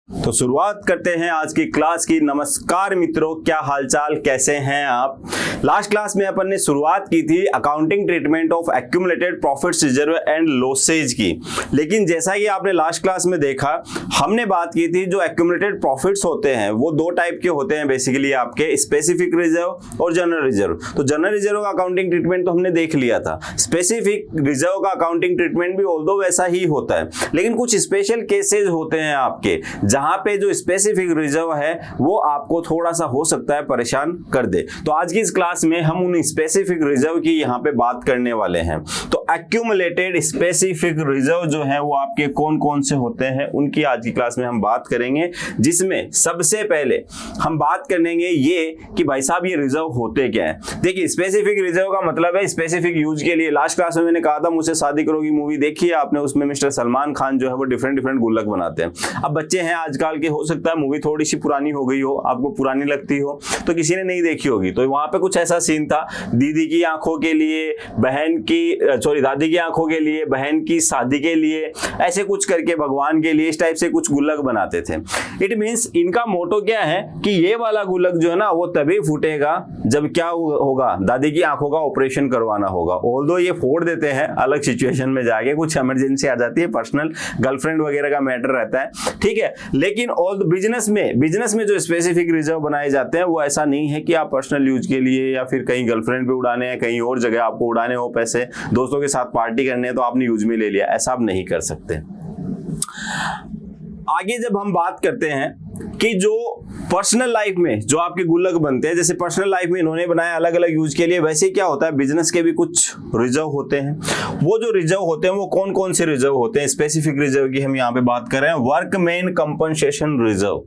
तो शुरुआत करते हैं आज की क्लास की। नमस्कार मित्रों, क्या हालचाल, कैसे हैं आप। लास्ट क्लास में अपन ने शुरुआत की थी accounting treatment of accumulated profits reserve and losses की। लेकिन जैसा कि आपने लास्ट क्लास में देखा, हमने बात की थी जो एक्यूमुलेटेड प्रॉफिट्स होते हैं वो दो टाइप के होते हैं बेसिकली, आपके स्पेसिफिक रिजर्व और जनरल रिजर्व। तो जनरल रिजर्व का अकाउंटिंग ट्रीटमेंट तो हमने देख लिया था। स्पेसिफिक रिजर्व का अकाउंटिंग ट्रीटमेंट भी ऑल्दो वैसा ही होता है, लेकिन कुछ स्पेशल केसेस होते हैं आपके जहां पे जो स्पेसिफिक रिजर्व है वो आपको थोड़ा सा हो सकता है परेशान कर दे। तो आज की इस क्लास में हम उन स्पेसिफिक रिजर्व की यहां पे बात करने वाले हैं। तो एक्यूमुलेटेड स्पेसिफिक रिजर्व जो है वो आपके कौन कौन से होते हैं उनकी आज की क्लास में हम बात करेंगे, जिसमें सबसे पहले हम बात करेंगे ये कि भाई साहब ये रिजर्व होते क्या है। देखिए, स्पेसिफिक रिजर्व का मतलब है स्पेसिफिक यूज के लिए। लास्ट क्लास में मैंने कहा था मुझसे शादी करोगी मूवी देखी है आपने, उसमें मिस्टर सलमान खान जो है वो डिफरेंट गुल्लक बनाते हैं। अब बच्चे हैं आजकल के, हो सकता है मूवी थोड़ी सी पुरानी हो गई हो, आपको पुरानी लगती हो, तो किसी ने नहीं देखी होगी। तो वहां पे कुछ ऐसा सीन था, दीदी की आंखों के लिए बहन की, दादी की आंखों के लिए बहन की शादी के लिए, ऐसे कुछ करके भगवान के लिए, इस टाइप से कुछ गुल्लक बनाते थे। इट मींस इनका मोटो क्या है कि ये वाला गुल्लक जो है ना वो तभी फूटेगा जब क्या होगा, दादी की आंखों का ऑपरेशन करवाना होगा। ऑल्दो ये फोड़ देते हैं अलग सिचुएशन में जाके, कुछ इमरजेंसी आ जाती है, पर्सनल गर्लफ्रेंड वगैरह का मैटर रहता है, ठीक है। लेकिन ऑल बिजनेस में जो स्पेसिफिक रिजर्व बनाए जाते हैं वो ऐसा नहीं है कि आप पर्सनल यूज के लिए या फिर कहीं गर्लफ्रेंड पे उड़ाने हैं, कहीं और जगह आपको उड़ाने हो पैसे, दोस्तों के साथ पार्टी करने हैं तो आपने यूज में ले लिया, ऐसा आप नहीं कर सकते। आगे जब हम बात करते हैं कि जो पर्सनल लाइफ में जो आपके गुल्लक बनते हैं, जैसे पर्सनल लाइफ में इन्होंने बनाया अलग अलग यूज के लिए, वैसे क्या होता है बिजनेस के भी कुछ रिजर्व होते हैं। वो जो रिजर्व होते हैं वो कौन कौन से रिजर्व होते हैं। स्पेसिफिक रिजर्व की हम यहाँ पे बात कर रहे हैं, वर्कमैन कंपनसेशन रिजर्व।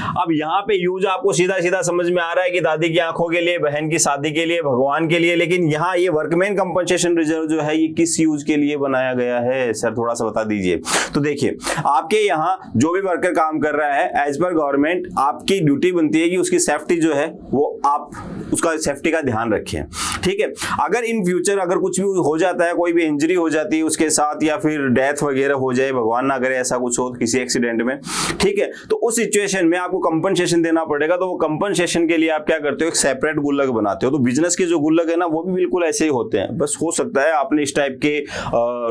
अब यहाँ पे यूज आपको सीधा सीधा समझ में आ रहा है कि दादी की आंखों के लिए, बहन की शादी के लिए, भगवान के लिए, लेकिन यहाँ ये वर्कमैन कंपनसेशन रिजर्व जो है ये किस यूज के लिए बनाया गया है सर, थोड़ा सा बता दीजिए। तो देखिए, आपके यहाँ जो भी वर्कर काम कर रहा है, एज पर गवर्नमेंट आपकी ड्यूटी बनती है कि उसकी सेफ्टी जो है वो आप उसका सेफ्टी का ध्यान रखें, ठीक है। अगर इन फ्यूचर अगर कुछ भी हो जाता है, कोई भी इंजरी हो जाती है उसके साथ, या फिर डेथ वगैरह हो जाए, भगवान ना करे ऐसा कुछ हो किसी एक्सीडेंट में, ठीक है, तो उस सिचुएशन में आपको कंपनसेशन देना पड़ेगा। तो वो कंपनसेशन के लिए आप क्या करते हो, एक सेपरेट गुल्लक बनाते हो। तो बिजनेस के जो गुल्लक है ना वो भी बिल्कुल ऐसे ही होते हैं, बस हो सकता है आपने इस टाइप के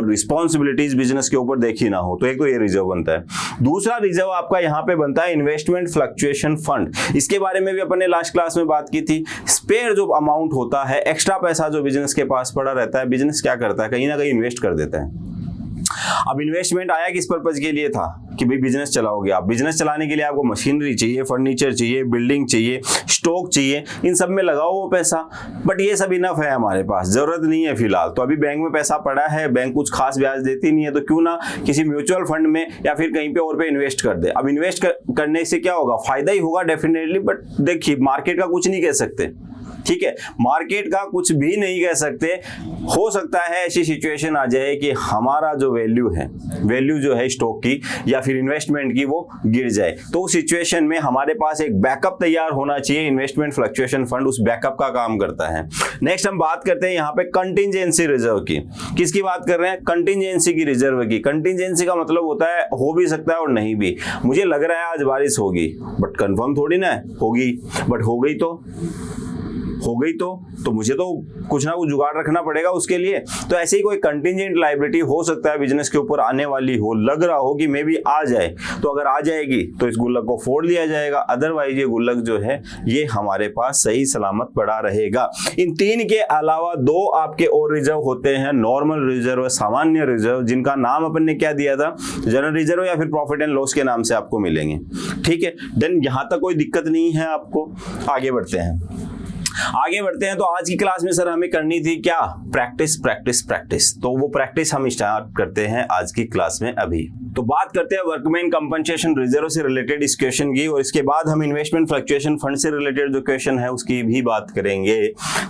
रिस्पॉन्सिबिलिटीज बिजनेस के ऊपर देखी ना हो। तो एक तो ये रिजर्व बनता है। दूसरा रिजर्व आपका यहाँ पे बनता है इन्वेस्टमेंट फ्लक्चुएशन फंड। इसके बारे में भी अपन ने लास्ट क्लास में बात की थी। स्पेयर जो अमाउंट होता है, एक्स्ट्रा पैसा जो बिजनेस के पास पड़ा रहता है, बिजनेस क्या करता है, कहीं ना कहीं इन्वेस्ट कर देता है। अब इन्वेस्टमेंट आया किस पर्पज के लिए था कि भाई बिजनेस चलाओगे आप। बिजनेस चलाने के लिए आपको मशीनरी चाहिए, फर्नीचर चाहिए, बिल्डिंग चाहिए, स्टॉक चाहिए, इन सब में लगाओ वो पैसा। बट ये सब इनफ है हमारे पास, जरूरत नहीं है फिलहाल। तो अभी बैंक में पैसा पड़ा है, बैंक कुछ खास ब्याज देती नहीं है, तो क्यों ना किसी म्यूचुअल फंड में या फिर कहीं पे और पे इन्वेस्ट कर दे। अब इन्वेस्ट करने से क्या होगा, फायदा ही होगा डेफिनेटली। बट देखिए, मार्केट का कुछ नहीं कह सकते, ठीक है, मार्केट का कुछ भी नहीं कह सकते। हो सकता है ऐसी सिचुएशन आ जाए कि हमारा जो वैल्यू जो है स्टॉक की या फिर इन्वेस्टमेंट की वो गिर जाए। तो उस सिचुएशन में हमारे पास एक बैकअप तैयार होना चाहिए। इन्वेस्टमेंट फ्लक्चुएशन फंड उस बैकअप का काम करता है। नेक्स्ट हम बात करते हैं यहाँ पे कंटिजेंसी रिजर्व की। किसकी बात कर रहे हैं, कंटिजेंसी की रिजर्व की। कंटिजेंसी का मतलब होता है हो भी सकता है और नहीं भी। मुझे लग रहा है आज बारिश होगी, बट कंफर्म थोड़ी ना होगी, बट हो गई तो मुझे तो कुछ ना कुछ जुगाड़ रखना पड़ेगा उसके लिए। तो ऐसे ही कोई कंटिजेंट लायबिलिटी हो सकता है बिजनेस के ऊपर आने वाली हो, लग रहा हो कि मे भी आ जाए, तो अगर आ जाएगी तो इस गुल्लक को फोड़ लिया जाएगा। अदरवाइज ये गुल्लक जो है ये हमारे पास सही सलामत पड़ा रहेगा। इन तीन के अलावा दो आपके और रिजर्व होते हैं, नॉर्मल रिजर्व, सामान्य रिजर्व, जिनका नाम अपन ने क्या दिया था, जनरल रिजर्व या फिर प्रॉफिट एंड लॉस के नाम से आपको मिलेंगे, ठीक है। देन यहां तक कोई दिक्कत नहीं है आपको। आगे बढ़ते हैं। तो आज की क्लास में सर हमें करनी थी क्या, प्रैक्टिस। तो वो प्रैक्टिस हम स्टार्ट करते हैं आज की क्लास में अभी। तो बात करते हैं वर्कमैन कंपनसेशन रिजर्व से रिलेटेड इस क्वेश्चन की, और इसके बाद हम इन्वेस्टमेंट फ्लक्चुएशन फंड से रिलेटेड जो क्वेश्चन है उसकी भी बात करेंगे।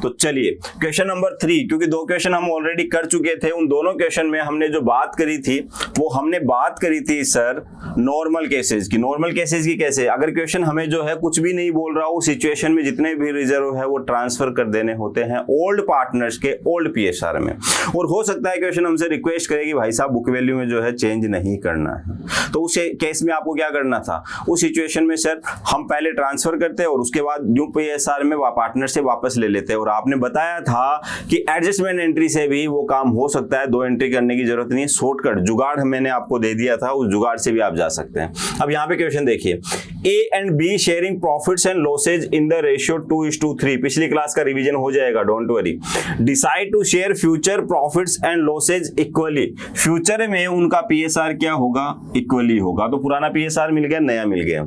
तो चलिए क्वेश्चन नंबर 3, क्योंकि दो क्वेश्चन हम ऑलरेडी कर चुके थे, उन दोनों क्वेश्चन में हमने जो बात करी थी वो हमने बात करी थी सर नॉर्मल केसेस की। नॉर्मल केसेस की कैसे, अगर क्वेश्चन हमें जो है कुछ भी नहीं बोल रहा हो, सिचुएशन में जितने भी रिजर्व है वो वो ट्रांसफर कर देने होते हैं ओल्ड पार्टनर्स के ओल्ड पीएसआर में। और हो सकता है क्वेश्चन हमसे रिक्वेस्ट करे कि भाई साहब बुक वैल्यू में जो है चेंज नहीं करना है, तो उस केस में आपको क्या करना था, उस सिचुएशन में सर हम पहले ट्रांसफर करते और उसके बाद न्यू पीएसआर में पार्टनर से वापस ले लेते। और आपने बताया था कि एडजस्टमेंट एंट्री से भी वो काम हो सकता है, 2 एंट्री करने की जरूरत नहीं है, शॉर्टकट जुगाड़ मैंने आपको दे दिया था, उस जुगाड़ से भी आप जा सकते हैं। अब यहाँ पे क्वेश्चन देखिए, A and B sharing profits and losses in the ratio 2:3। पिछली क्लास का रिवीजन हो जाएगा, don't worry. Decide to share future profits and losses equally. Future में उनका पीएसआर क्या होगा, इक्वली होगा। तो पुराना पीएसआर मिल गया, नया मिल गया।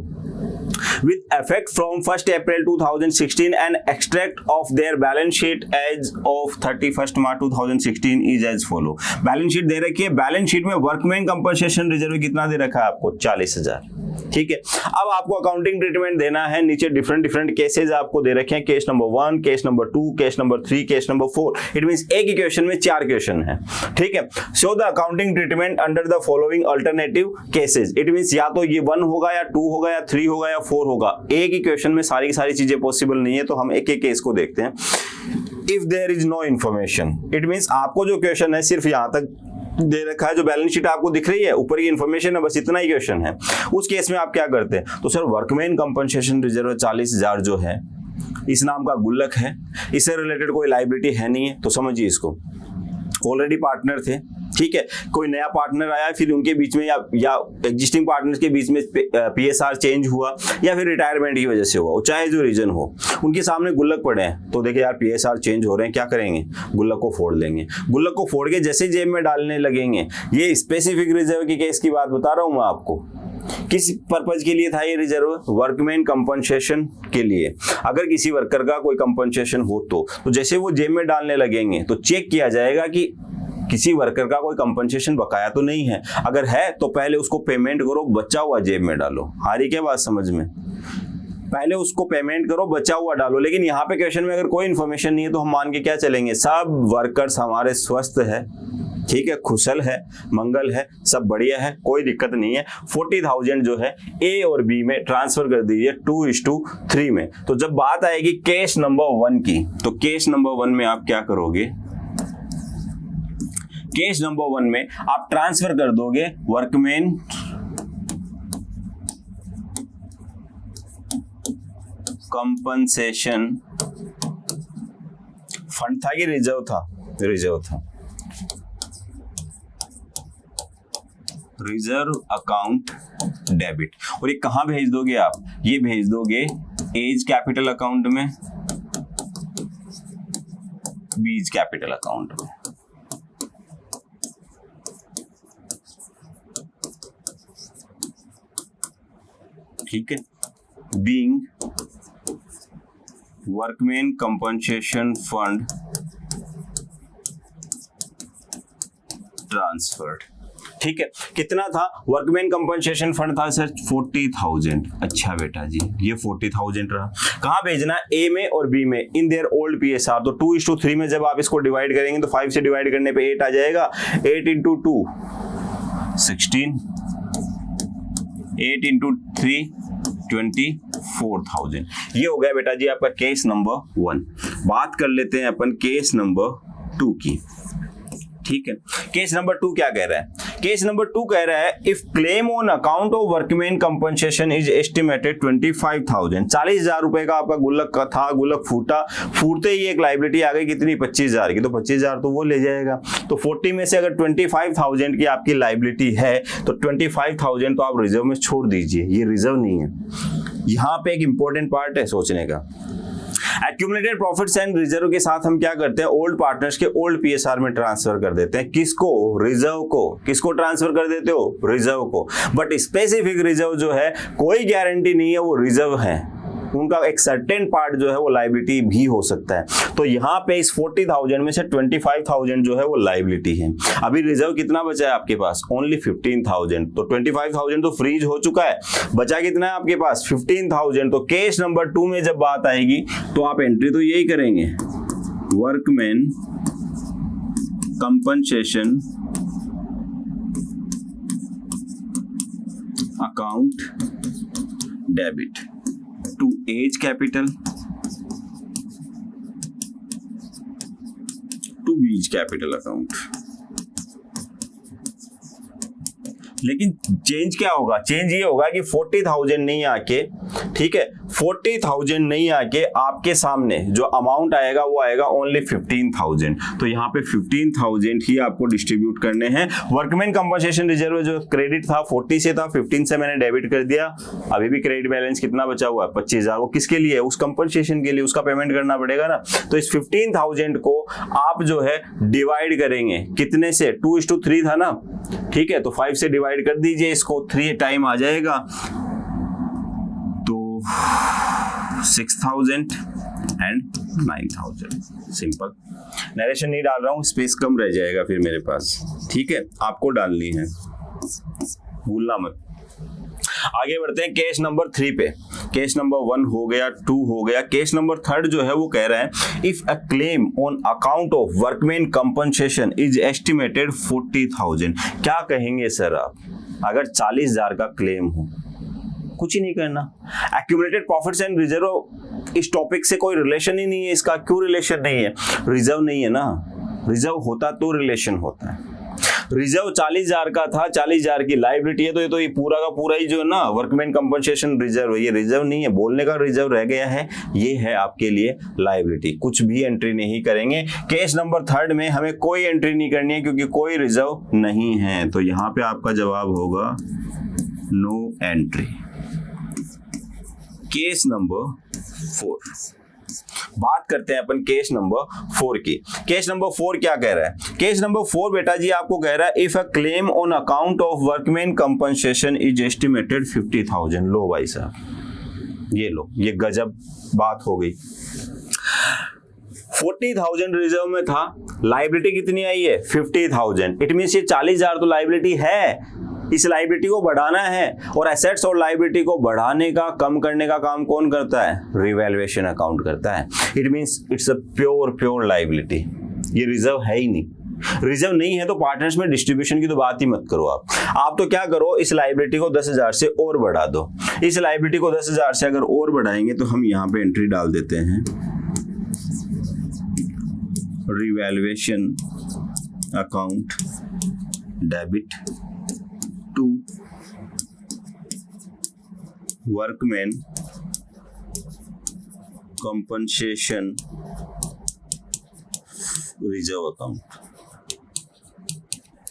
With effect from 1st April 2016 and extract of their balance sheet as of 31st March 2016 is as follow। Balance sheet दे रखी है, बैलेंस शीट में वर्कमैन कंपनसेशन रिजर्व कितना दे रखा है आपको, 40,000। ठीक है, अब आपको अकाउंटिंग ट्रीटमेंट देना है। नीचे डिफरेंट केसेस आपको दे रखे हैं, case number 1, case number 2, case number 3, case number 4। It means एक ही क्वेश्चन में 4 क्वेश्चन है। ठीक है, show the accounting treatment under the following alternative cases. It means या तो ये 1 होगा या 2 होगा या 3 होगा या 4 होगा। एक ही क्वेश्चन में सारी चीजें पॉसिबल नहीं है, तो हम एक एक केस को देखते हैं। If there is no information, it means आपको जो क्वेश्चन है सिर्फ यहां तक दे रखा है, जो बैलेंस शीट आपको दिख रही है ऊपर की इन्फॉर्मेशन है, बस इतना ही क्वेश्चन है। उस केस में आप क्या करते हैं, तो सर वर्कमैन कंपनसेशन रिजर्व 40,000 जो है, इस नाम का गुल्लक है, इससे रिलेटेड कोई लायबिलिटी है नहीं है, तो समझिए इसको ऑलरेडी पार्टनर थे। ठीक है, कोई नया पार्टनर आया, फिर उनके बीच में या एग्जिस्टिंग पार्टनर्स के बीच में पीएसआर चेंज हुआ या फिर रिटायरमेंट की वजह से हुआ, चाहे जो रीजन हो, उनके सामने गुल्लक पड़े हैं, तो देखिए यार पीएसआर चेंज हो रहे हैं, क्या करेंगे, गुल्लक को फोड़ देंगे। गुल्लक को फोड़ के जैसे जेब में डालने लगेंगे, ये स्पेसिफिक रिजर्व की केस की बात बता रहा हूं मैं आपको। किस पर्पज के लिए था ये रिजर्व, वर्कमैन कंपनसेशन के लिए। अगर किसी वर्कर का कोई कंपनसेशन हो तो जैसे वो जेब में डालने लगेंगे तो चेक किया जाएगा कि किसी वर्कर का कोई कंपनसेशन बकाया तो नहीं है, अगर है तो पहले उसको पेमेंट करो, बचा हुआ जेब में डालो। आ रही क्या बात समझ में, पहले उसको पेमेंट करो, बचा हुआ डालो। लेकिन यहाँ पे क्वेश्चन में अगर कोई इन्फॉर्मेशन नहीं है तो हम मान के क्या चलेंगे, सब वर्कर्स हमारे स्वस्थ है, ठीक है, खुशल है, मंगल है, सब बढ़िया है, कोई दिक्कत नहीं है। 40,000 जो है ए और बी में ट्रांसफर कर दीजिए 2:3 में। तो जब बात आएगी केस नंबर 1 की, तो केस नंबर 1 में आप क्या करोगे, केस नंबर 1 में आप ट्रांसफर कर दोगे वर्कमैन कंपनसेशन फंड था कि रिजर्व था, रिजर्व था, रिजर्व अकाउंट डेबिट। और ये कहां भेज दोगे आप, ये भेज दोगे एज कैपिटल अकाउंट में, बीज कैपिटल अकाउंट में। ठीक है, being workman compensation fund transferred. ठीक है, कितना था, वर्कमैन कंपनसेशन फंड था सर 40,000। अच्छा बेटा जी, ये 40,000 रहा। कहां भेजना, ए में और बी में, इन देयर ओल्ड पीएसआर। तो 2:3 में जब आप इसको डिवाइड करेंगे तो 5 से डिवाइड करने पे 8 आ जाएगा। 8 × 2 16, 8 × 3 24,000। ये हो गया बेटा जी आपका केस नंबर 1। बात कर लेते हैं अपन केस नंबर 2 की। ठीक है, केस नंबर 2 क्या कह रहा है, केस नंबर 2 कह रहा है if claim on account of workman compensation is estimated 25,000। 40,000 रुपए का आपका गुल्लक का था, गुल्लक फूटते ही एक लायबिलिटी आ गई कितनी, 25,000 की। तो 25,000 तो वो ले जाएगा। तो 40 में से अगर 25,000 की आपकी लायबिलिटी है तो 25,000 तो आप रिजर्व में छोड़ दीजिए, ये रिजर्व नहीं है। यहाँ पे एक इंपॉर्टेंट पार्ट है सोचने का। एक्यूमुलेटेड प्रॉफिट्स एंड रिजर्व के साथ हम क्या करते हैं, ओल्ड पार्टनर्स के ओल्ड पीएसआर में ट्रांसफर कर देते हैं। किसको, रिजर्व को। किसको ट्रांसफर कर देते हो, रिजर्व को। बट स्पेसिफिक रिजर्व जो है कोई गारंटी नहीं है वो रिजर्व है, उनका एक सर्टेन पार्ट जो है वो लायबिलिटी भी हो सकता है। तो यहाँ पे इस 40,000 में से 25,000 जो है वो लायबिलिटी है। अभी रिजर्व कितना बचा है आपके पास, ओनली 15,000। तो 25,000 तो फ्रीज हो चुका है, बचा कितना है आपके पास, 15,000। तो केस नंबर 2 में जब बात आएगी तो आप एंट्री तो यही करेंगे, workman compensation account debit to A's capital B's capital account. लेकिन चेंज क्या होगा, चेंज ये होगा कि 40,000 नहीं आके, ठीक है, 40,000 नहीं आके आपके सामने जो अमाउंट आएगा वो आएगा ओनली 15,000। तो यहाँ पे 15,000 ही आपको डिस्ट्रीब्यूट करने हैं। वर्कमैन कंपनसेशन रिजर्व जो क्रेडिट था 40 से था, 15 से मैंने डेबिट कर दिया। अभी भी क्रेडिट बैलेंस कितना बचा हुआ है, 25,000। वो किसके लिए, उस कंपनसेशन के लिए, उसका पेमेंट करना पड़ेगा ना। तो इस 15,000 को आप जो है डिवाइड करेंगे कितने से, 2:3 था ना, ठीक है, तो 5 से डिवाइड कर दीजिए इसको, 3 टाइम आ जाएगा, तो 6,000 एंड 9,000। सिंपल, नरेशन नहीं डाल रहा हूं, स्पेस कम रह जाएगा फिर मेरे पास, ठीक है, आपको डालनी है, भूलना मत। आगे बढ़ते हैं केस नंबर 3 पे। केस नंबर 1 हो गया, 2 हो गया, केस नंबर 3 जो है वो कह रहा है if a claim on account of workman compensation is estimated 40,000। क्या कहेंगे सर आप, अगर 40,000 का क्लेम हो, कुछ ही नहीं करना। एक्यूमुलेटेड प्रॉफिट्स एंड रिजर्व इस टॉपिक से कोई रिलेशन ही नहीं है इसका। क्यों रिलेशन नहीं है, रिजर्व नहीं है ना, रिजर्व होता तो रिलेशन होता है। रिजर्व 40,000 का था, 40,000 की लायबिलिटी है, तो ये पूरा का पूरा ही जो है ना वर्कमैन कंपनसेशन रिजर्व है, ये रिजर्व नहीं है, बोलने का रिजर्व रह गया है, ये है आपके लिए लायबिलिटी। कुछ भी एंट्री नहीं करेंगे। केस नंबर 3 में हमें कोई एंट्री नहीं करनी है क्योंकि कोई रिजर्व नहीं है, तो यहां पे आपका जवाब होगा नो एंट्री। केस नंबर 4 बात करते हैं अपन केस नंबर 4 की। केस नंबर 4 क्या कह रहा है, केस नंबर 4 बेटा जी आपको कह रहा है if a claim on account of workman compensation is estimated 50,000। लो भाई साहब, ये लो, ये गजब बात हो गई। 40,000 रिजर्व में था, लायबिलिटी कितनी आई है 50,000। इट मींस ये 40,000 तो लायबिलिटी है, इस लायबिलिटी को बढ़ाना है, और एसेट्स और लायबिलिटी को बढ़ाने का, कम करने का काम कौन करता है, रिवैल्यूएशन अकाउंट करता है। It means it's a pure liability, ये रिजर्व है ही नहीं। रिजर्व नहीं है तो पार्टनर्स में डिस्ट्रीब्यूशन की तो बात ही मत करो। आप तो क्या करो, इस लायबिलिटी को 10,000 से और बढ़ा दो। इस लायबिलिटी को 10,000 से अगर और बढ़ाएंगे तो हम यहाँ पे एंट्री डाल देते हैं revaluation account debit to workman compensation reserve account.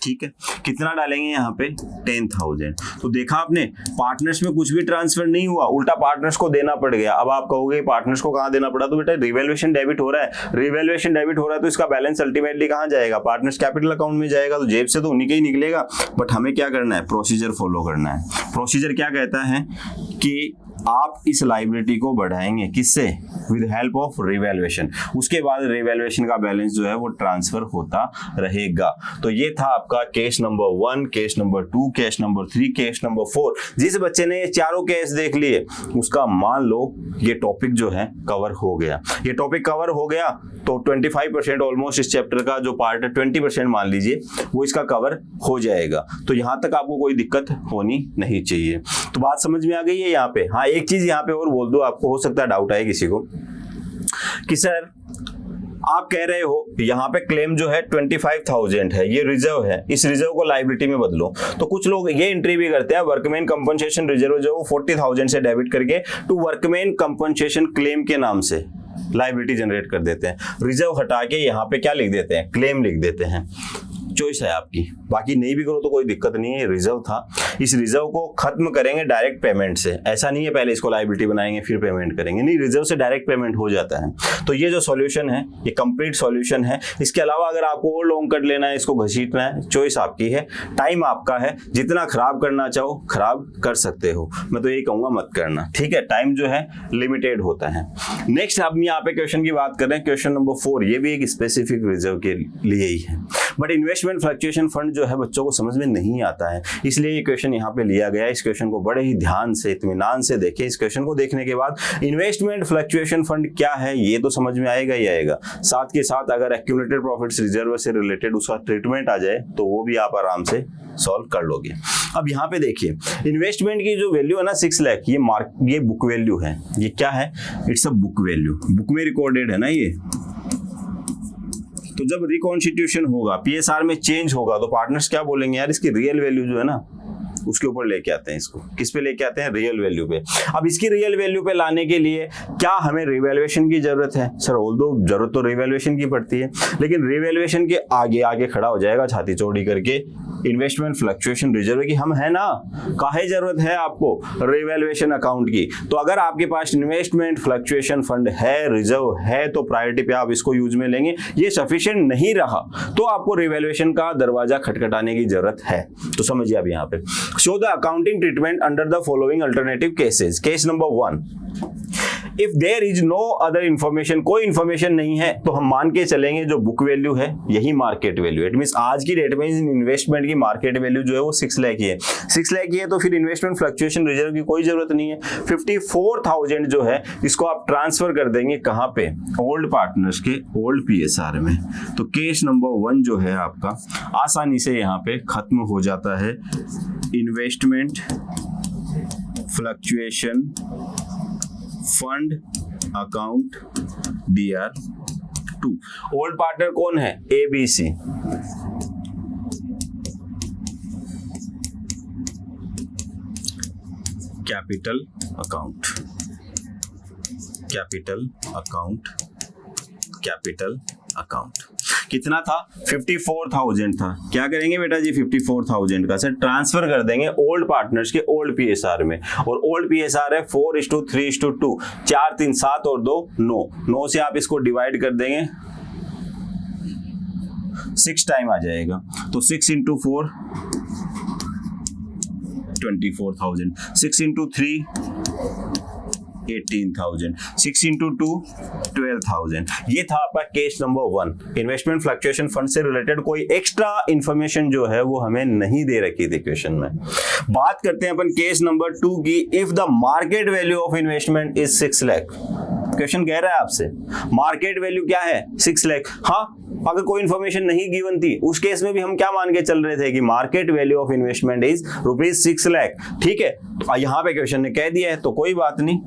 ठीक है, कितना डालेंगे यहाँ पे 10,000। तो देखा आपने, पार्टनर्स में कुछ भी ट्रांसफर नहीं हुआ, उल्टा पार्टनर्स को देना पड़ गया। अब आप कहोगे पार्टनर्स को कहाँ देना पड़ा, तो बेटा रिवैल्यूएशन डेबिट हो रहा है, रिवैल्यूएशन डेबिट हो रहा है तो इसका बैलेंस अल्टीमेटली कहाँ जाएगा, पार्टनर्स कैपिटल अकाउंट में जाएगा। तो जेब से तो उन्हीं के ही निकलेगा, बट हमें क्या करना है, प्रोसीजर फॉलो करना है। प्रोसीजर क्या कहता है कि आप इस लायबिलिटी को बढ़ाएंगे, किससे, विद हेल्प ऑफ रिवैल्यूएशन। उसके बाद रिवैल्यूएशन का बैलेंस जो है वो ट्रांसफर होता रहेगा। तो ये था आपका case number 1, case number 2, case number 3, case number 4। जिस बच्चे ने ये चारों केस देख लिए उसका मान लो ये टॉपिक जो है कवर हो गया। ये टॉपिक कवर हो गया तो 25% ऑलमोस्ट इस चैप्टर का जो पार्ट है, 20% मान लीजिए, वो इसका कवर हो जाएगा। तो यहां तक आपको कोई दिक्कत होनी नहीं चाहिए। तो बात समझ में आ गई है यहाँ पे। हाँ, एक चीज यहाँ पे और बोल दो, आपको हो सकता है डाउट आए किसी को कि सर आप कह रहे हो यहाँ पे क्लेम जो है 25,000 है, ये रिजर्व है, इस रिजर्व को लायबिलिटी में बदलो। तो कुछ लोग ये एंट्री भी करते हैं, वर्कमैन कंपनसेशन रिजर्व जो 40,000 से डेबिट करके टू वर्कमैन कंपनसेशन क्लेम के नाम से लायबिलिटी जनरेट कर देते हैं। रिजर्व हटा के यहाँ पे क्या लिख देते हैं, क्लेम लिख देते हैं। चॉइस है आपकी, बाकी नहीं भी करो तो कोई दिक्कत नहीं है। रिजर्व था, इस रिजर्व को खत्म करेंगे डायरेक्ट पेमेंट से। ऐसा नहीं है पहले इसको लायबिलिटी बनाएंगे फिर पेमेंट करेंगे, नहीं, रिजर्व से डायरेक्ट पेमेंट हो जाता है। तो ये जो सॉल्यूशन है ये कंप्लीट सॉल्यूशन है। इसके अलावा अगर आपको और लॉन्ग कट लेना है, इसको घसीटना है, चॉइस आपकी है, टाइम आपका है, जितना खराब करना चाहो खराब कर सकते हो। मैं तो यही कहूंगा मत करना, ठीक है, टाइम जो है लिमिटेड होता है। नेक्स्ट हम यहाँ पे क्वेश्चन की बात कर रहे हैं, क्वेश्चन नंबर 4। ये भी एक स्पेसिफिक रिजर्व के लिए ही है, बट इन्वेस्टमेंट फ्लक्चुएशन फंड जो है बच्चों को समझ में नहीं आता है, इसलिए ये क्वेश्चन यहाँ पे लिया गया है। इस क्वेश्चन को बड़े ही ध्यान से, इत्मीनान से देखें। इस क्वेश्चन को देखने के बाद इन्वेस्टमेंट फ्लक्चुएशन फंड क्या है ये तो समझ में आएगा ही आएगा। साथ के साथ अगर एक्यूमुलेटेड प्रॉफिट्स रिजर्व से रिलेटेड उसका ट्रीटमेंट आ जाए तो वो भी आप आराम से सॉल्व कर लोगे। अब यहाँ पे देखिए, इन्वेस्टमेंट की जो वैल्यू है ना 6 लाख, ये बुक वैल्यू है। ये क्या है, it's a book value, book में रिकॉर्डेड है ना ये, तो जब रिकॉन्स्टिट्यूशन होगा, पीएसआर में चेंज होगा, तो पार्टनर्स क्या बोलेंगे, यार इसकी रियल वैल्यू जो है ना उसके ऊपर लेके आते हैं इसको। किस पे लेके आते हैं? रियल वैल्यू पे। अब इसकी रियल वैल्यू पे लाने के लिए क्या हमें रिवैल्यूएशन की जरूरत है? सर ऑल्दो जरूरत तो रिवैल्यूएशन की पड़ती है, लेकिन रिवैल्यूएशन के आगे आगे खड़ा हो जाएगा छाती चौड़ी करके इन्वेस्टमेंट फ्लक्चुएशन रिजर्व की। हम है ना, काहे जरूरत है आपको रिवैल्यूएशन अकाउंट की? तो अगर आपके पास इन्वेस्टमेंट फ्लक्चुएशन फंड है, रिजर्व है, तो प्रायोरिटी पे आप इसको यूज में लेंगे। ये सफिशिएंट नहीं रहा तो आपको रिवैल्यूएशन का दरवाजा खटखटाने की जरूरत है। तो समझिए अब यहाँ पे, show the accounting treatment under the following alternative cases. Case number 1, if there is no other information, कोई इंफॉर्मेशन नहीं है, तो हम मान के चलेंगे जो बुक वैल्यू है यही मार्केट वैल्यू। इट मींस आज की डेट में इन्वेस्टमेंट की मार्केट वैल्यू जो है वो 6 लाख ही है। 6 लाख ही है तो फिर इन्वेस्टमेंट फ्लक्चुएशन रिजर्व की कोई जरूरत नहीं है। 54,000 जो है इसको आप ट्रांसफर कर देंगे कहां पे? ओल्ड पार्टनर्स के ओल्ड पीएसआर में। तो केस नंबर 1 जो है आपका आसानी से यहां पे खत्म हो जाता है। Investment fluctuation fund account DR2। Old partner कौन है? ABC। Capital account, capital account, capital account. कितना था? 54,000 था। क्या करेंगे बेटा जी? 54,000 का सर ट्रांसफर कर देंगे ओल्ड पार्टनर्स के ओल्ड पीएसआर में। और ओल्ड पीएसआर है 4:3:2, 4 3 7 और 2 9। 9 से आप इसको डिवाइड कर देंगे, 6 टाइम आ जाएगा। तो 6 × 4 24,000, 6 × 3 18,000, 6 × 2 12,000। ये था आपका case number 1। Investment fluctuation fund से रिलेटेड कोई एक्स्ट्रा इंफॉर्मेशन जो है वो हमें नहीं दे रखी थी क्वेश्चन में। बात करते हैं अपन केस नंबर 2 की। If the market value of investment is 6 lakh. Question कह रहा है आपसे मार्केट वैल्यू क्या है? 6 लाख। हाँ, अगर कोई इंफॉर्मेशन नहीं गिवन थी उस केस में भी हम क्या मान के चल रहे थे कि market value of investment is ₹6 lakh. ठीक है, तो यहाँ पे क्वेश्चन ने कह दिया है तो कोई बात नहीं।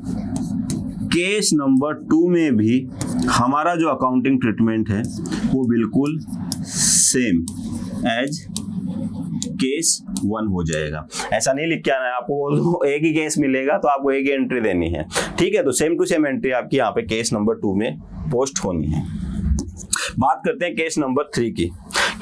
केस नंबर 2 में भी हमारा जो अकाउंटिंग ट्रीटमेंट है वो बिल्कुल सेम एज केस 1 हो जाएगा। ऐसा नहीं लिख के आना है आपको, एक ही केस मिलेगा तो आपको एक ही एंट्री देनी है। ठीक है, तो सेम टू सेम एंट्री आपकी यहाँ पे केस नंबर 2 में पोस्ट होनी है। बात करते हैं केस नंबर 3 की।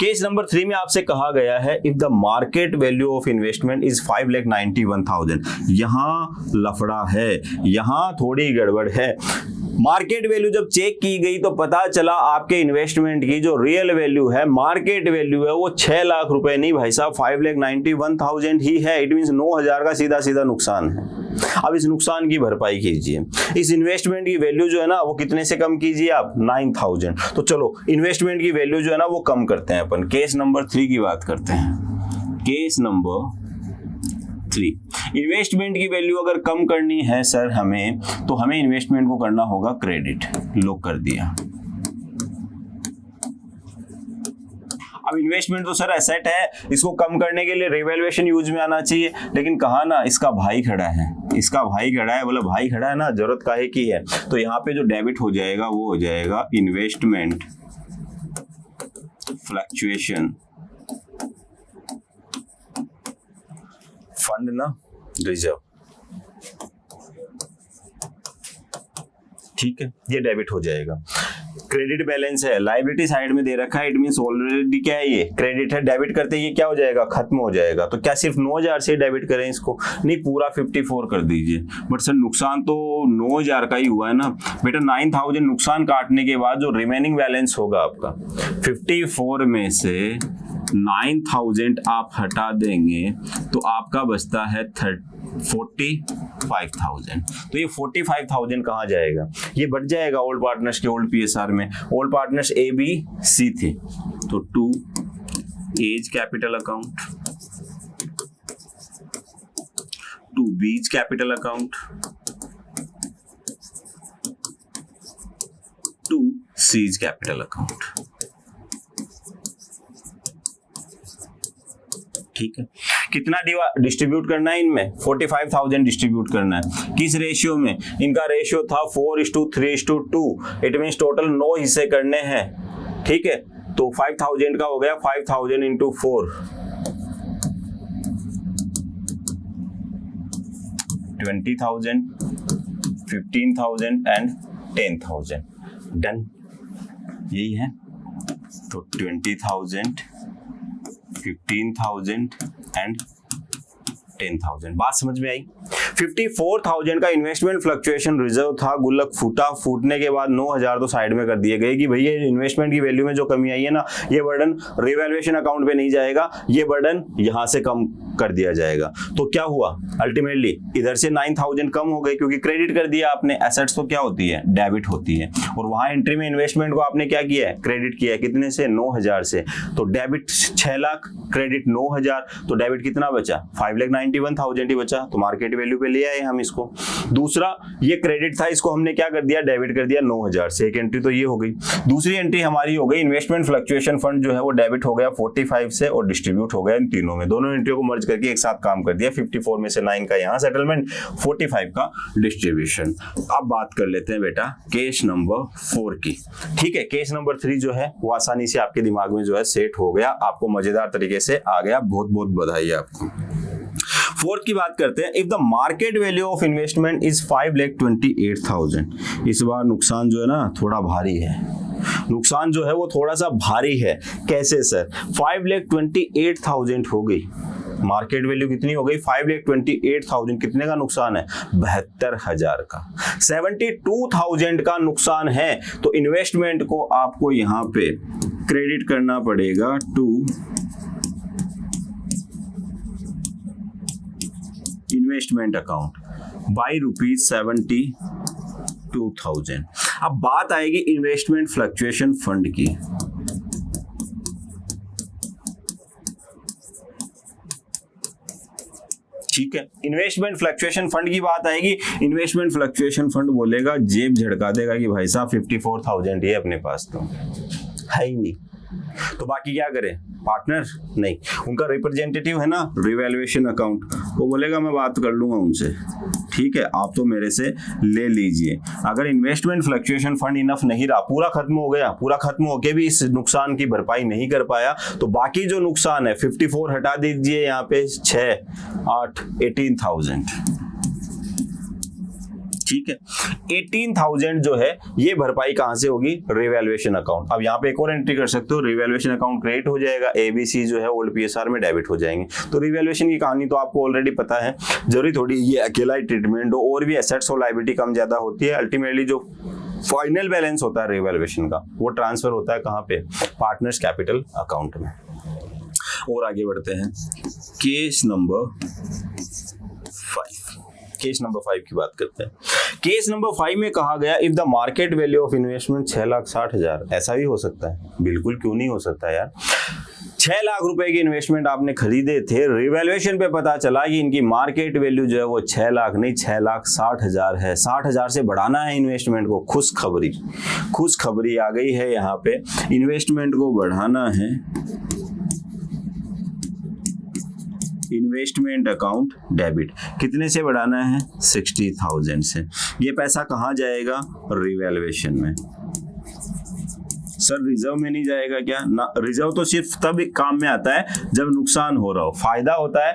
केस नंबर 3 में आपसे कहा गया है if the market value of investment is 5,91,000। यहां लफड़ा है, यहां थोड़ी गड़बड़ है। मार्केट वैल्यू जब चेक की गई तो पता चला आपके इन्वेस्टमेंट की जो रियल वैल्यू है, मार्केट वैल्यू है, वो 6 लाख रुपए नहीं भाई साहब, 5,91,000 ही है। इट मींस 9,000 का सीधा सीधा नुकसान है। अब इस नुकसान की भरपाई कीजिए। इस इन्वेस्टमेंट की वैल्यू जो है ना वो कितने से कम कीजिए आप? 9,000। तो चलो इन्वेस्टमेंट की वैल्यू जो है ना वो कम करते हैं अपन। केस नंबर 3 की बात करते हैं। केस नंबर 3, इन्वेस्टमेंट की वैल्यू अगर कम करनी है सर हमें, तो हमें इन्वेस्टमेंट को करना होगा क्रेडिट। लॉक कर दिया। अब इन्वेस्टमेंट तो सर एसेट है, इसको कम करने के लिए रिवैल्यूएशन यूज में आना चाहिए, लेकिन कहा ना इसका भाई खड़ा है, इसका भाई खड़ा है, बोला भाई खड़ा है ना, जरूरत काहे की है। तो यहाँ पे जो डेबिट हो जाएगा वो हो जाएगा इन्वेस्टमेंट फ्लक्चुएशन फंड ना रिजर्व। ठीक है, ये डेबिट हो जाएगा। क्रेडिट बैलेंस है, लायबिलिटी साइड में दे रखा है, इट मींस ऑलरेडी क्या है ये क्रेडिट है। डेबिट करते ही ये क्या हो जाएगा? खत्म हो जाएगा। तो क्या सिर्फ 9,000 से डेबिट करें इसको? नहीं, पूरा 54 कर दीजिए। बट सर नुकसान तो 9,000 का ही हुआ है ना बेटा। 9,000 नुकसान काटने के बाद जो रिमेनिंग बैलेंस होगा आपका 54 में से 9,000 आप हटा देंगे तो आपका बचता है 45,000। तो ये 45,000 कहाँ जाएगा? ये बढ़ जाएगा ओल्ड पार्टनर्स के ओल्ड पीएसआर में। ओल्ड पार्टनर्स ABC थे तो 2 A's capital account, 2 B's capital account, 2 C's capital account. ठीक है, कितना डिस्ट्रीब्यूट करना है इनमें? 45,000 डिस्ट्रीब्यूट करना है। किस रेशियो में? इनका रेशियो था 4:3:2। इट मींस टोटल 9 हिस्से करने हैं। ठीक है, तो 5000 का हो गया 5000 इंटू 4, 20,000, 15,000 एंड 10,000। डन, यही है। तो 20,000, 15,000 एंड 10,000। बात समझ में आई। 54,000 का इन्वेस्टमेंट फ्लक्चुएशन रिजर्व था, गुल्लक फूटने के बाद 9,000 तो साइड में कर दिए गए कि भैया इन्वेस्टमेंट की वैल्यू में जो कमी आई है ना, ये बर्डन रिवैल्यूएशन अकाउंट पे नहीं जाएगा, ये बर्डन यहां से कम कर दिया जाएगा। तो क्या हुआ अल्टीमेटली, इधर से 9,000 कम हो गए क्योंकि क्रेडिट कर दिया आपने। एसेट्स तो क्या होती है, डेबिट होती है, और वहां एंट्री में इन्वेस्टमेंट को आपने क्या किया है, क्रेडिट किया है। कितने से, 9,000 से। तो डेबिट 6 लाख, क्रेडिट 9,000, तो डेबिट कितना बचा, 5,91,000 ही बचा। तो मार्केट वैल्यू पे ले आए हम इसको। दूसरा, ये क्रेडिट था, इसको हमने क्या कर दिया, डेबिट कर दिया 9,000 से। एक एंट्री तो ये हो गई। दूसरी एंट्री हमारी हो गई, इन्वेस्टमेंट फ्लक्चुएशन फंड जो है वो डेबिट हो गया 45 से और डिस्ट्रीब्यूट हो गया इन तीनों में। दोनों एंट्रियों को मर्ज करके एक साथ काम कर दिया। 54 में से 9 का यहाँ सेटलमेंट, 45 का डिस्ट्रीब्यूशन। अब बात कर लेते हैं बेटा केस नंबर 4 की। ठीक है, केस नंबर 3 जो है वो आसानी से आपके दिमाग में जो है सेट हो गया, आपको मजेदार तरीके से आ गया। बहुत बहुत बधाई आपको। 4th की बात करते हैं। If the market value of investment is 5,28,000। इस बार नुकसान जो है ना थोड़ा भारी है, नुकसान जो है वो थोड़ा सा भारी है। कैसे सर, 5,28,000 हो गई, मार्केट वैल्यू कितनी हो गई, 5,28,000। कितने का नुकसान है, 72,000 का। 72,000 का नुकसान है, तो इन्वेस्टमेंट को आपको यहां पे क्रेडिट करना पड़ेगा टू इन्वेस्टमेंट अकाउंट बाई ₹72,000। अब बात आएगी इन्वेस्टमेंट फ्लक्चुएशन फंड की। ठीक है, इन्वेस्टमेंट फ्लक्चुएशन फंड की बात आएगी। इन्वेस्टमेंट फ्लक्चुएशन फंड बोलेगा, जेब झड़का देगा कि भाई साहब 54,000 ही अपने पास तो है ही नहीं, तो बाकी क्या करें, पार्टनर नहीं, उनका रिप्रेजेंटेटिव है ना रिवैल्यूएशन अकाउंट, वो बोलेगा मैं बात कर लूंगा उनसे, ठीक है आप तो मेरे से ले लीजिए। अगर इन्वेस्टमेंट फ्लक्चुएशन फंड इनफ नहीं रहा, पूरा खत्म हो गया, पूरा खत्म होके भी इस नुकसान की भरपाई नहीं कर पाया, तो बाकी जो नुकसान है 54 हटा दीजिए, यहाँ पे 6, 8, 18,000। ठीक है, 18,000 जो है ये भरपाई कहां से होगी, रिवैल्यूएशन अकाउंट। अब यहाँ पे एक और एंट्री कर सकते हो, रिवैल्यूएशन अकाउंट क्रेडिट हो जाएगा, एबीसी जो है ओल्ड पीएसआर में डेबिट हो जाएंगे। तो रिवैल्यूएशन की कहानी तो आपको ऑलरेडी पता है, जरूरी थोड़ी ये अकेला ही ट्रीटमेंट हो, और भी एसेट्स और लायबिलिटी कम ज्यादा होती है। अल्टीमेटली जो फाइनल बैलेंस होता है रिवैल्यूएशन का, वो ट्रांसफर होता है कहाँ पे, पार्टनर्स कैपिटल अकाउंट में। और आगे बढ़ते हैं, केस नंबर 5। केस नंबर 5 की बात करते हैं। केस नंबर 5 में कहा गया, if the market value of investment 6,60,000। ऐसा भी हो सकता है, बिल्कुल क्यों नहीं हो सकता यार। 6 लाख रुपए की इन्वेस्टमेंट आपने खरीदे थे, रिवैल्यूएशन पे पता चला कि इनकी मार्केट वैल्यू जो है वो 6 लाख नहीं 6,60,000 है। 60,000 से बढ़ाना है इन्वेस्टमेंट को। खुशखबरी आ गई है यहाँ पे, इन्वेस्टमेंट को बढ़ाना है इन्वेस्टमेंट अकाउंट डेबिट। कितने से बढ़ाना है, 60,000 से। ये पैसा कहाँ जाएगा, रिवैल्यूएशन में। सर रिजर्व में नहीं जाएगा क्या ना, रिजर्व तो सिर्फ तब काम में आता है जब नुकसान हो रहा हो, फायदा होता है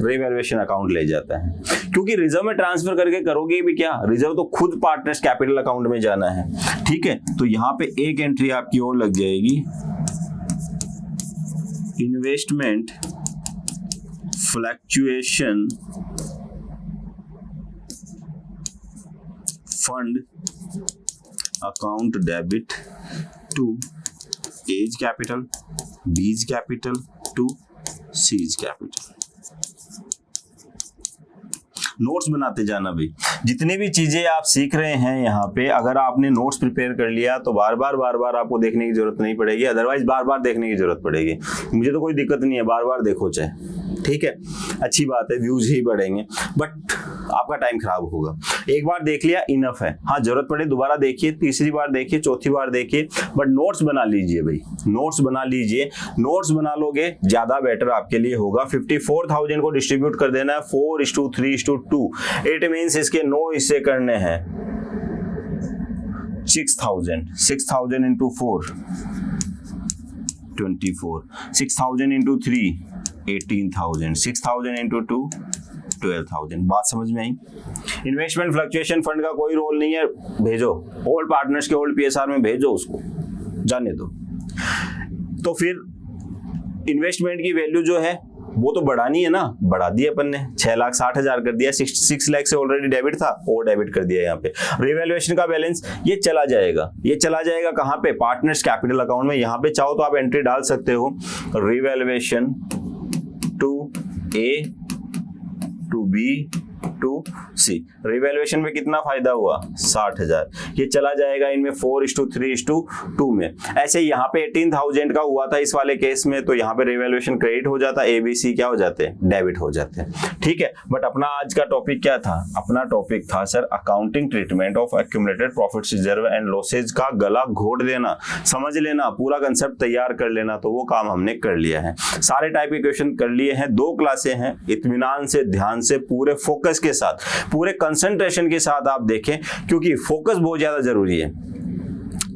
रिवैल्यूएशन अकाउंट ले जाता है, क्योंकि रिजर्व में ट्रांसफर करके करोगे भी क्या, रिजर्व तो खुद पार्टनर्स कैपिटल अकाउंट में जाना है। ठीक है, तो यहां पे एक एंट्री आपकी और लग जाएगी, investment fluctuation fund account debit to A's capital, B's capital to C's capital. Notes बनाते जाना भाई, जितनी भी चीजें आप सीख रहे हैं यहाँ पे, अगर आपने नोट्स प्रिपेयर कर लिया तो बार बार आपको देखने की जरूरत नहीं पड़ेगी, अदरवाइज बार बार देखने की जरूरत पड़ेगी। मुझे तो कोई दिक्कत नहीं है, बार बार देखो चाहे, ठीक है, अच्छी बात है, व्यूज ही बढ़ेंगे, बट आपका टाइम खराब होगा। एक बार देख लिया इनफ है, हाँ जरूरत पड़े दोबारा देखिए, तीसरी बार देखिए, चौथी बार देखिए, बट नोट्स बना लीजिए भाई, नोट्स बना लीजिए। नोट्स बना लोगे ज्यादा बेटर आपके लिए होगा। 54,000 को डिस्ट्रीब्यूट कर देना है 4:3:2। इट मीन्स इसके 9 हिस्से करने हैं, 6,000 इंटू 4 24, 6,000 इंटू 3 18,000, 6,000 इंटू 2 12,000। बात समझ में आई? इन्वेस्टमेंट फ्लक्चुएशन फंड का कोई रोल नहीं है, भेजो ओल्ड पार्टनर्स के ओल्ड पीएसआर में भेजो, उसको जाने दो। तो फिर इन्वेस्टमेंट की वैल्यू जो है वो तो बढ़ानी है ना, बढ़ा दिया अपन ने, 6,60,000 कर दिया, 6 लाख से ऑलरेडी डेबिट था, और डेबिट कर दिया यहाँ पे। रिवैल्यूएशन का बैलेंस ये चला जाएगा, ये चला जाएगा कहाँ पे? पार्टनर्स कैपिटल अकाउंट में। यहाँ पे चाहो तो आप एंट्री डाल सकते हो, revaluation to A to B to C. Revaluation में कितना फायदा हुआ? 60,000। ये चला जाएगा इनमें 4:3:2 में। ऐसे यहाँ पे 18,000 का हुआ था इस वाले केस में, तो यहाँ पे रिवैल्यूएशन क्रेडिट हो जाता, ABC क्या हो जाते हैं? डेबिट हो जाते हैं। ठीक है, बट अपना आज का टॉपिक क्या था? अपना टॉपिक था sir accounting treatment of accumulated profits reserve and losses का गला घोट देना, समझ लेना, पूरा कंसेप्ट तैयार कर लेना। तो वो काम हमने कर लिया है, सारे टाइप के क्वेश्चन कर लिए हैं। 2 क्लासें हैं, इत्मीनान से, ध्यान से, पूरे फोकस के साथ, पूरे कंसंट्रेशन के साथ आप देखें, क्योंकि फोकस बहुत ज्यादा जरूरी है।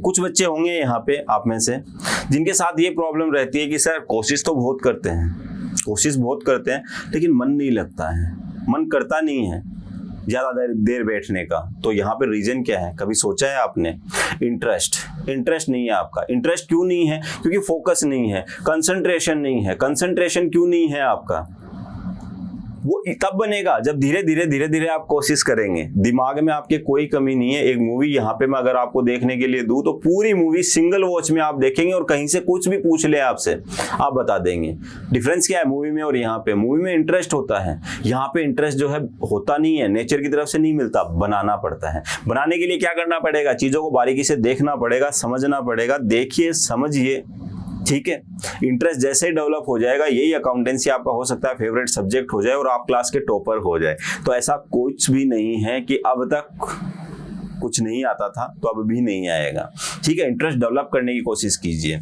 कुछ बच्चे होंगे यहाँ पे आप में से जिनके साथ ये प्रॉब्लम रहती है कि सर कोशिश तो बहुत करते हैं, कोशिश बहुत करते हैं, लेकिन मन नहीं लगता है, मन करता नहीं है ज्यादा देर बैठने का। तो यहाँ पे रीजन क्या है? कभी सोचा है आपने? इंटरेस्ट नहीं है आपका। इंटरेस्ट क्यों नहीं है? क्योंकि फोकस नहीं है, कंसंट्रेशन नहीं है। कंसंट्रेशन क्यों नहीं है आपका? वो तब बनेगा जब धीरे धीरे आप कोशिश करेंगे। दिमाग में आपके कोई कमी नहीं है। एक मूवी यहाँ पे मैं अगर आपको देखने के लिए दूं तो पूरी मूवी सिंगल वॉच में आप देखेंगे, और कहीं से कुछ भी पूछ ले आपसे, आप बता देंगे। डिफरेंस क्या है मूवी में और यहाँ पे? मूवी में इंटरेस्ट होता है, यहाँ पे इंटरेस्ट जो है होता नहीं है, नेचर की तरफ से नहीं मिलता, बनाना पड़ता है। बनाने के लिए क्या करना पड़ेगा? चीजों को बारीकी से देखना पड़ेगा, समझना पड़ेगा। देखिए, समझिए, ठीक है। इंटरेस्ट जैसे ही डेवलप हो जाएगा, यही अकाउंटेंसी आपका हो सकता है फेवरेट सब्जेक्ट हो जाए और आप क्लास के टॉपर हो जाए। तो ऐसा कुछ भी नहीं है कि अब तक कुछ नहीं आता था तो अब भी नहीं आएगा, ठीक है। इंटरेस्ट डेवलप करने की कोशिश कीजिए।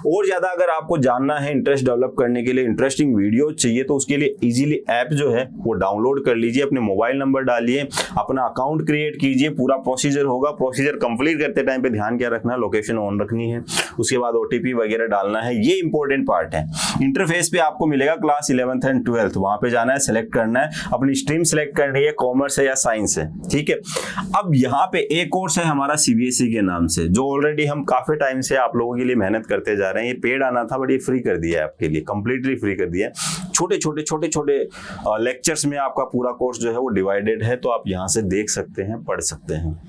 और ज्यादा अगर आपको जानना है इंटरेस्ट डेवलप करने के लिए, इंटरेस्टिंग वीडियो चाहिए, तो उसके लिए इजीली ऐप जो है वो डाउनलोड कर लीजिए, अपने मोबाइल नंबर डालिए, अपना अकाउंट क्रिएट कीजिए, पूरा प्रोसीजर होगा। प्रोसीजर कंप्लीट करते टाइम पे ध्यान क्या रखना है? लोकेशन ऑन रखनी है, उसके बाद OTP वगैरह डालना है, ये इंपॉर्टेंट पार्ट है। इंटरफेस पे आपको मिलेगा क्लास 11th एंड 12th, वहां पे जाना है, सेलेक्ट करना है, अपनी स्ट्रीम सेलेक्ट करनी है, कॉमर्स है या साइंस है, ठीक है। अब यहाँ पे एक कोर्स है हमारा CBSE के नाम से, जो ऑलरेडी हम काफी टाइम से आप लोगों के लिए मेहनत करते जा रहे हैं। ये पेड आना था, बट ये फ्री कर दिया है आपके लिए, कंप्लीटली फ्री कर दिया है। छोटे छोटे लेक्चर्स में आपका पूरा कोर्स जो है वो डिवाइडेड है, तो आप यहाँ से देख सकते हैं, पढ़ सकते हैं।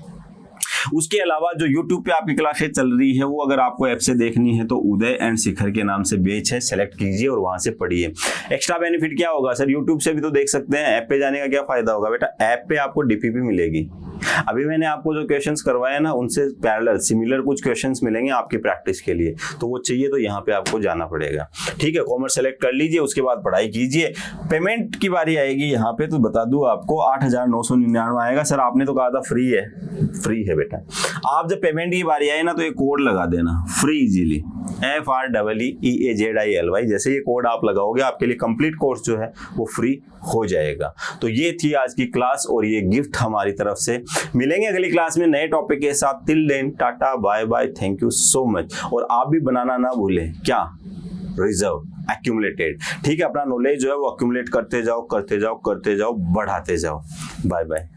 उसके अलावा जो YouTube पे आपकी क्लासें चल रही है, वो अगर आपको ऐप से देखनी है तो उदय एंड शिखर के नाम से बैच है, सेलेक्ट कीजिए और वहां से पढ़िए। एक्स्ट्रा बेनिफिट क्या होगा सर? YouTube से भी तो देख सकते हैं, ऐप पे जाने का क्या फायदा होगा बेटा? ऐप पे आपको DPP मिलेगी। अभी मैंने आपको जो क्वेश्चंस करवाए ना, उनसे पैरेलल सिमिलर कुछ क्वेश्चंस मिलेंगे आपकी प्रैक्टिस के लिए, तो वो चाहिए तो यहाँ पे आपको जाना पड़ेगा, ठीक है। कॉमर्स सेलेक्ट कर लीजिए, उसके बाद पढ़ाई कीजिए। पेमेंट की बारी आएगी यहाँ पे, तो बता दूं आपको 8,999 आएगा। सर आपने तो कहा था फ्री है, फ्री है बेटा। आप जब पेमेंट की बारी आए ना, तो ये कोड लगा देना, फ्री इजीली, FREEAZILY। जैसे ये कोड आप लगाओगे, आपके लिए कंप्लीट कोर्स जो है वो फ्री हो जाएगा। तो ये थी आज की क्लास और ये गिफ्ट हमारी तरफ से। मिलेंगे अगली क्लास में नए टॉपिक के साथ। Till then tata bye bye, thank you so much. और आप भी बनाना ना भूलें, क्या? रिजर्व, एक्यूमुलेटेड, ठीक है। अपना नॉलेज जो है वो एक्यूमुलेट करते जाओ, बढ़ाते जाओ। Bye bye.